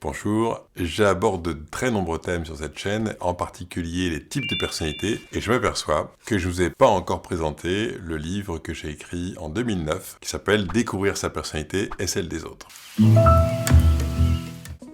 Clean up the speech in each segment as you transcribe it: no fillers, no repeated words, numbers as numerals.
Bonjour, j'aborde de très nombreux thèmes sur cette chaîne, en particulier les types de personnalités, et je m'aperçois que je ne vous ai pas encore présenté le livre que j'ai écrit en 2009, qui s'appelle « Découvrir sa personnalité et celle des autres ».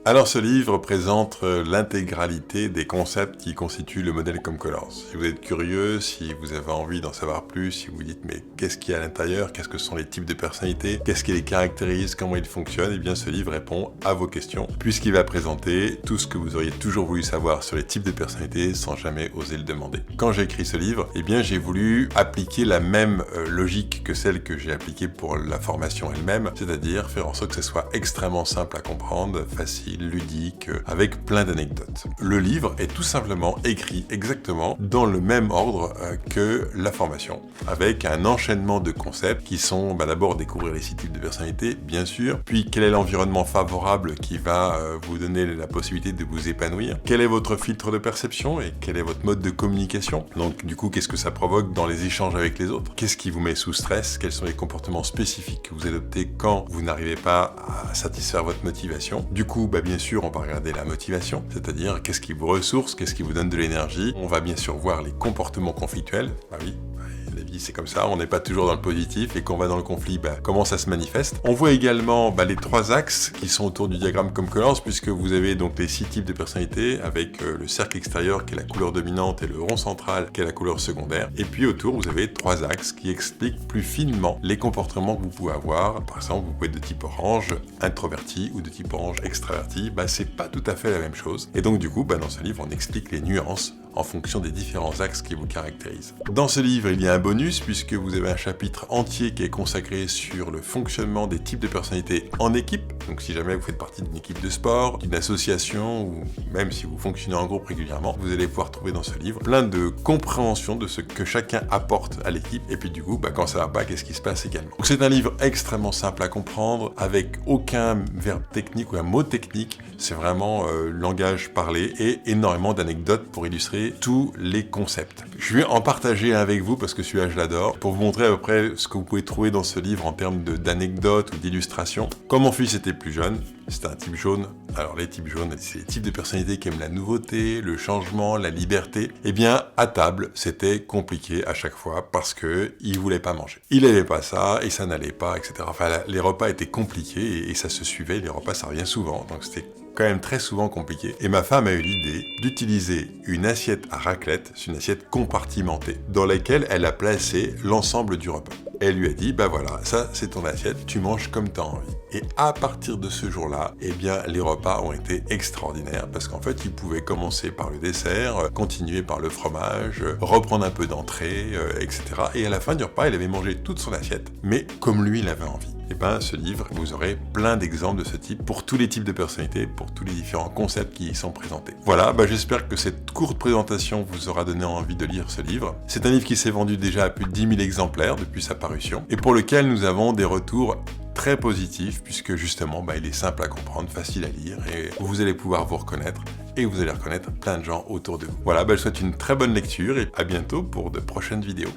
Alors ce livre présente l'intégralité des concepts qui constituent le modèle Comcolors. Si vous êtes curieux, si vous avez envie d'en savoir plus, si vous vous dites mais qu'est-ce qu'il y a à l'intérieur, qu'est-ce que sont les types de personnalités, qu'est-ce qui les caractérise, comment ils fonctionnent, eh bien ce livre répond à vos questions, puisqu'il va présenter tout ce que vous auriez toujours voulu savoir sur les types de personnalités sans jamais oser le demander. Quand j'ai écrit ce livre, eh bien j'ai voulu appliquer la même logique que celle que j'ai appliquée pour la formation elle-même, c'est-à-dire faire en sorte que ce soit extrêmement simple à comprendre, facile, ludique, avec plein d'anecdotes. Le livre est tout simplement écrit exactement dans le même ordre que la formation, avec un enchaînement de concepts qui sont d'abord découvrir les 6 types de personnalités, bien sûr, puis quel est l'environnement favorable qui va vous donner la possibilité de vous épanouir, quel est votre filtre de perception et quel est votre mode de communication, donc du coup qu'est-ce que ça provoque dans les échanges avec les autres, qu'est-ce qui vous met sous stress, quels sont les comportements spécifiques que vous adoptez quand vous n'arrivez pas à satisfaire votre motivation. Du coup, bien sûr, on va regarder la motivation, c'est-à-dire qu'est-ce qui vous ressource, qu'est-ce qui vous donne de l'énergie. On va bien sûr voir les comportements conflictuels. Oui, la vie c'est comme ça, on n'est pas toujours dans le positif et quand on va dans le conflit, comment ça se manifeste. On voit également les 3 axes qui sont autour du diagramme Comcolors, puisque vous avez donc les 6 types de personnalités avec le cercle extérieur qui est la couleur dominante et le rond central qui est la couleur secondaire. Et puis autour, vous avez 3 axes qui expliquent plus finement les comportements que vous pouvez avoir. Par exemple, vous pouvez être de type orange, introverti, ou de type orange, extraverti. C'est pas tout à fait la même chose. Et donc du coup, dans ce livre, on explique les nuances en fonction des différents axes qui vous caractérisent. Dans ce livre, il y a un bonus puisque vous avez un chapitre entier qui est consacré sur le fonctionnement des types de personnalités en équipe. Donc si jamais vous faites partie d'une équipe de sport, d'une association ou même si vous fonctionnez en groupe régulièrement, vous allez pouvoir trouver dans ce livre plein de compréhension de ce que chacun apporte à l'équipe et puis du coup, quand ça va pas, qu'est-ce qui se passe également. Donc c'est un livre extrêmement simple à comprendre avec aucun verbe technique ou un mot technique. C'est vraiment langage parlé et énormément d'anecdotes pour illustrer tous les concepts. Je vais en partager un avec vous parce que celui-là je l'adore, pour vous montrer à peu près ce que vous pouvez trouver dans ce livre en termes d'anecdotes ou d'illustrations. Quand mon fils était plus jeune, c'était un type jaune. Alors les types jaunes, c'est les types de personnalités qui aiment la nouveauté, le changement, la liberté. Eh bien, à table, c'était compliqué à chaque fois parce que il voulait pas manger. Il n'aimait pas ça et ça n'allait pas, etc. Enfin, les repas étaient compliqués et ça se suivait. Les repas, ça revient souvent, donc c'était quand même très souvent compliqué. Et ma femme a eu l'idée d'utiliser une assiette à raclette, c'est une assiette compartimentée, dans laquelle elle a placé l'ensemble du repas. Elle lui a dit, voilà, ça c'est ton assiette, tu manges comme tu as envie. Et à partir de ce jour-là, eh bien, les repas ont été extraordinaires parce qu'en fait, il pouvait commencer par le dessert, continuer par le fromage, reprendre un peu d'entrée, etc. Et à la fin du repas, il avait mangé toute son assiette, mais comme lui, il avait envie. Et ce livre, vous aurez plein d'exemples de ce type pour tous les types de personnalités, pour tous les différents concepts qui y sont présentés. Voilà, j'espère que cette courte présentation vous aura donné envie de lire ce livre. C'est un livre qui s'est vendu déjà à plus de 10 000 exemplaires depuis sa parution et pour lequel nous avons des retours très positifs puisque justement il est simple à comprendre, facile à lire et vous allez pouvoir vous reconnaître et vous allez reconnaître plein de gens autour de vous. Voilà, je vous souhaite une très bonne lecture et à bientôt pour de prochaines vidéos.